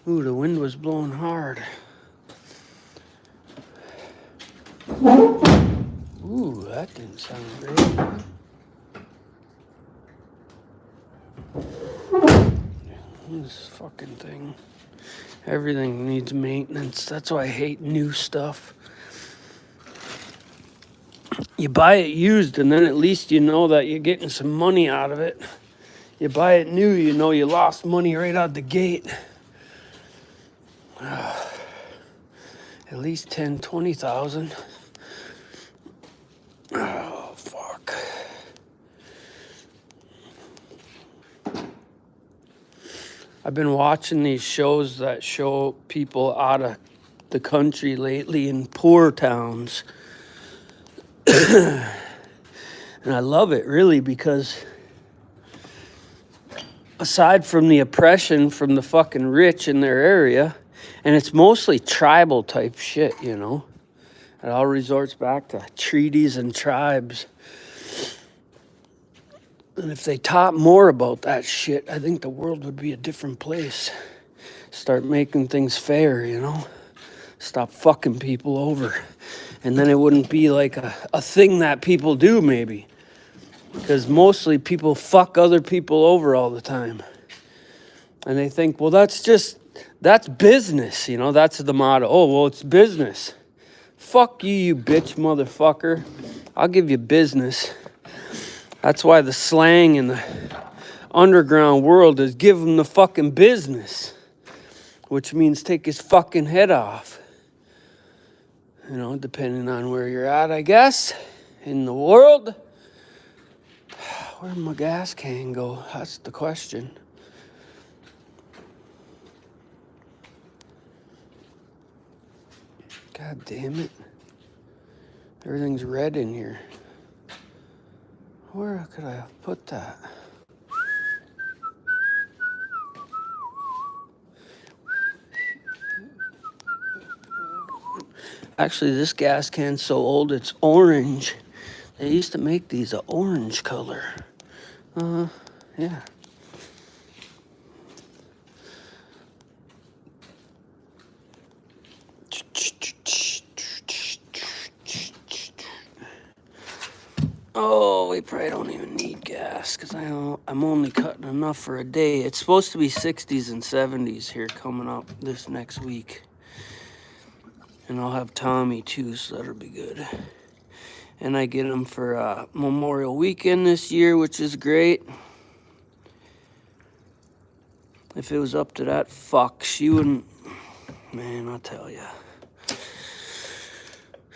Ooh, the wind was blowing hard. Ooh, that didn't sound great. This fucking thing. Everything needs maintenance. That's why I hate new stuff. You buy it used, and then at least you know that you're getting some money out of it. You buy it new, you know you lost money right out the gate. At least 10, 20,000. Oh, fuck. I've been watching these shows that show people out of the country lately in poor towns. And I love it really because aside from the oppression from the fucking rich in their area, and it's mostly tribal type shit, you know. It all resorts back to treaties and tribes. And if they taught more about that shit, I think the world would be a different place. Start making things fair, you know? Stop fucking people over. And then it wouldn't be like a thing that people do, maybe. Because mostly people fuck other people over all the time. And they think, well, that's business, you know? That's the motto. Oh, well, it's business. Fuck you, you bitch motherfucker. I'll give you business. That's why the slang in the underground world is give him the fucking business, which means take his fucking head off. You know, depending on where you're at, I guess, in the world. Where'd my gas can go? That's the question. God damn it. Everything's red in here. Where could I have put that? Actually, this gas can's so old it's orange. They used to make these a orange color. Yeah. Oh, we probably don't even need gas because I'm only cutting enough for a day. It's supposed to be 60s and 70s here coming up this next week. And I'll have Tommy too, so that'll be good. And I get him for Memorial Weekend this year, which is great. If it was up to that fuck, she wouldn't... Man, I'll tell ya.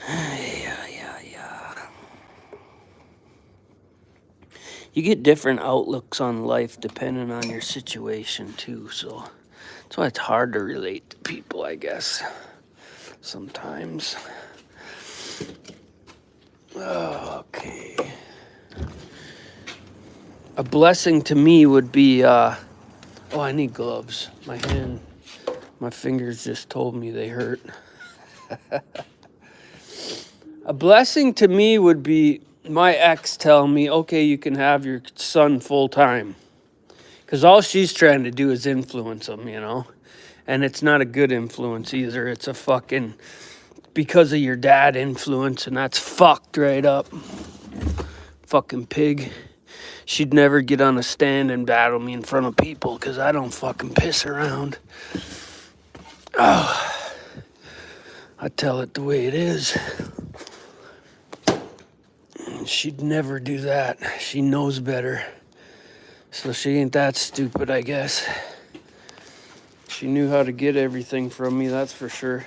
Yeah. You get different outlooks on life depending on your situation too, so that's why it's hard to relate to people, I guess, sometimes. Okay. A blessing to me would be, oh, I need gloves. My fingers just told me they hurt. A blessing to me would be my ex telling me, okay, you can have your son full time. Because all she's trying to do is influence him, you know? And it's not a good influence either. It's a fucking because of your dad influence, and that's fucked right up. Fucking pig. She'd never get on a stand and battle me in front of people because I don't fucking piss around. Oh, I tell it the way it is. She'd never do that. She knows better. So she ain't that stupid, I guess. She knew how to get everything from me, that's for sure.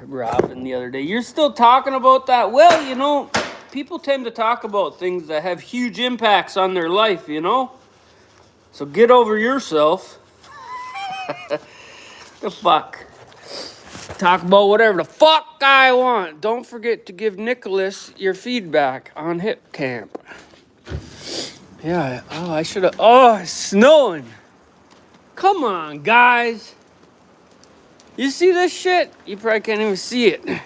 Robin the other day, you're still talking about that? Well, you know, people tend to talk about things that have huge impacts on their life, you know? So get over yourself. The fuck. Talk about whatever the fuck I want. Don't forget to give Nicholas your feedback on Hip Camp. Yeah, I should have. Oh, it's snowing. Come on, guys. You see this shit? You probably can't even see it.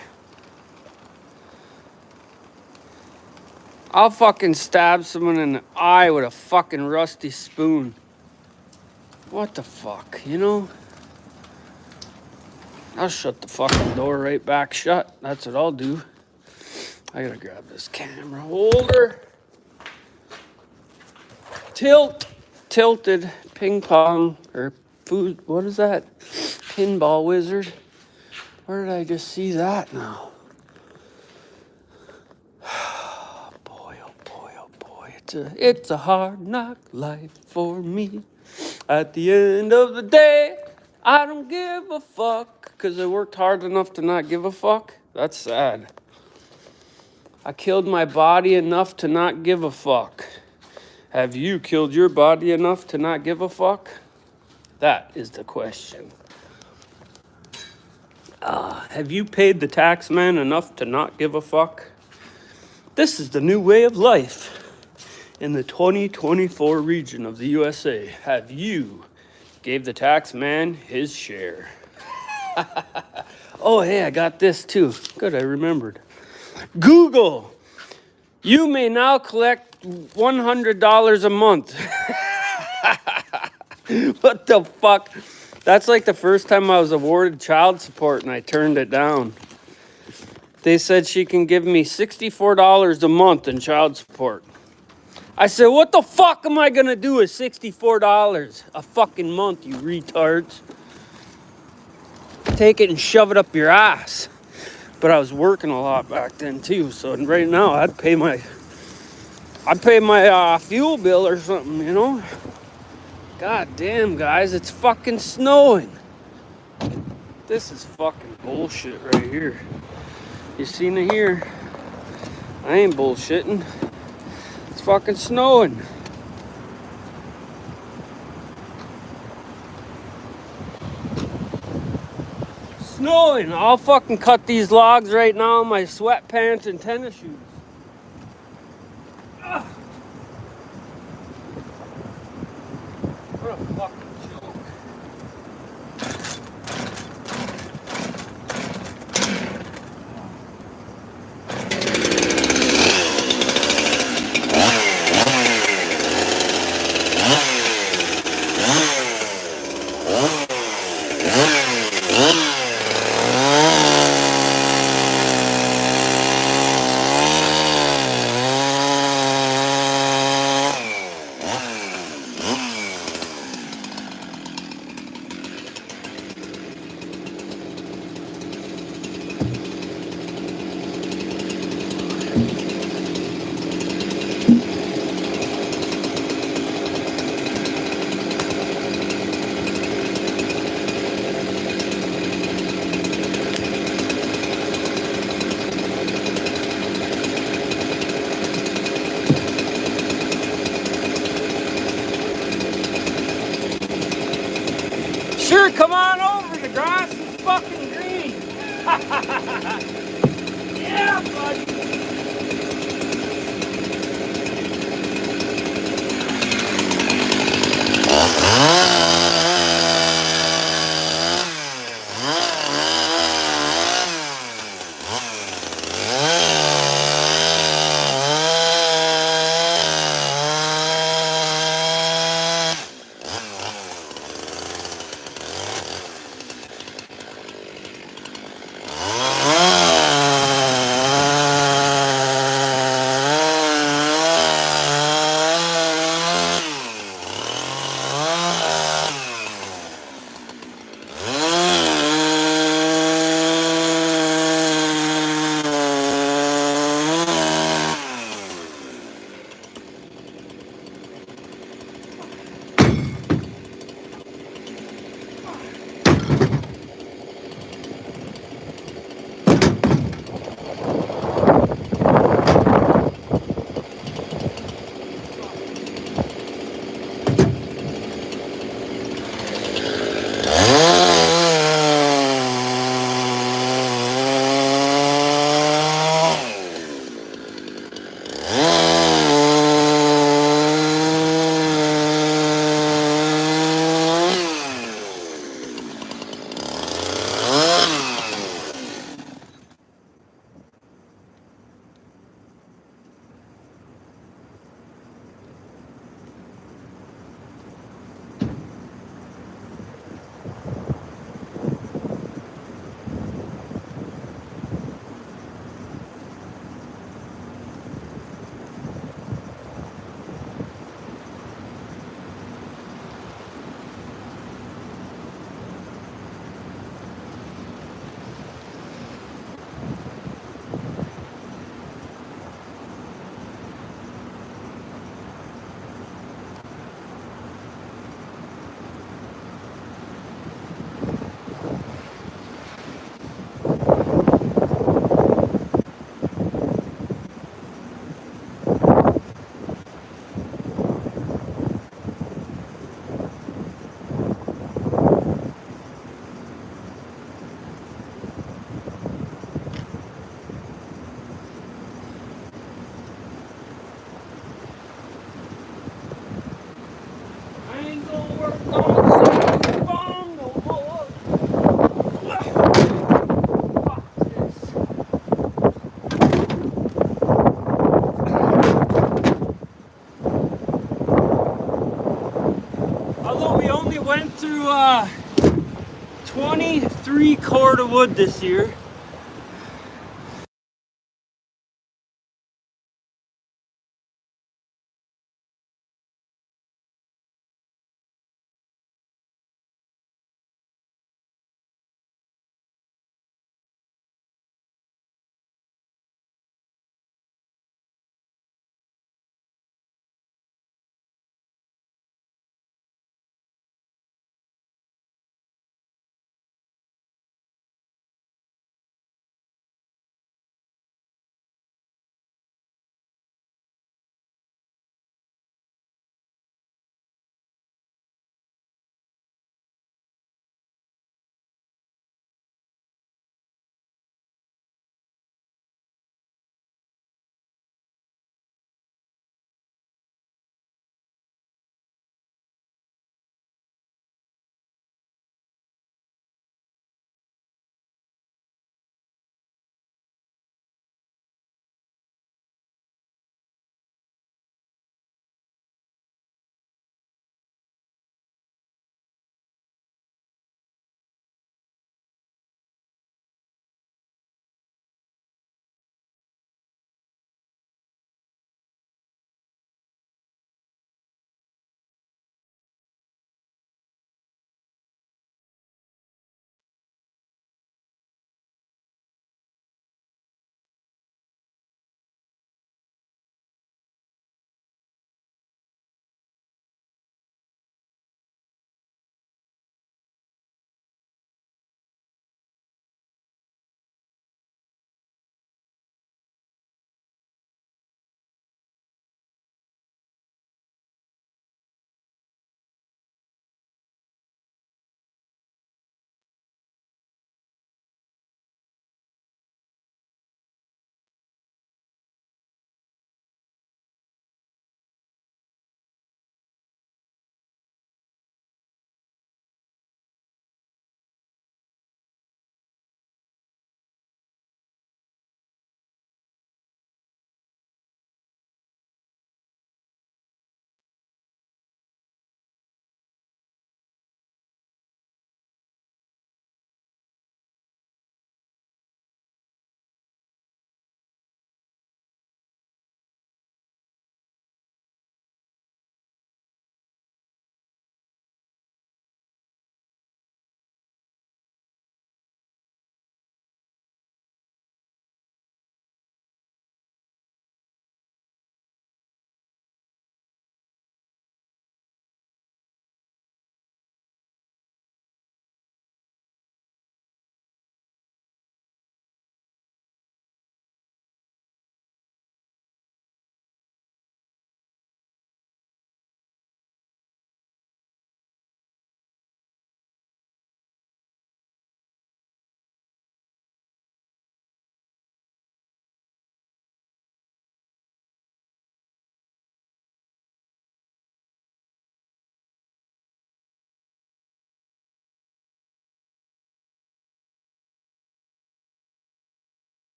I'll fucking stab someone in the eye with a fucking rusty spoon. What the fuck, you know? I'll shut the fucking door right back shut. That's what I'll do. I gotta grab this camera holder. Tilted ping pong or food. What is that? Pinball wizard. Where did I just see that now? Boy, oh boy, oh boy. It's a hard knock life for me. At the end of the day, I don't give a fuck. Because I worked hard enough to not give a fuck? That's sad. I killed my body enough to not give a fuck. Have you killed your body enough to not give a fuck? That is the question. Have you paid the tax man enough to not give a fuck? This is the new way of life in the 2024 region of the USA. Have you gave the tax man his share? Oh, hey, I got this too. Good, I remembered. Google, you may now collect $100 a month. What the fuck? That's like the first time I was awarded child support and I turned it down. They said she can give me $64 a month in child support. I said, what the fuck am I gonna do with $64 a fucking month, you retards? Take it and shove it up your ass. But I was working a lot back then too, so right now I'd pay my fuel bill or something, you know? God damn, guys, it's fucking snowing. This is fucking bullshit right here. You seen it here? I ain't bullshitting. It's fucking snowing. Snowing. I'll fucking cut these logs right now in my sweatpants and tennis shoes. Ugh. What a fucking joke. Sure, come on over. The grass is fucking green. Yeah, buddy. went through 23 cord of wood this year.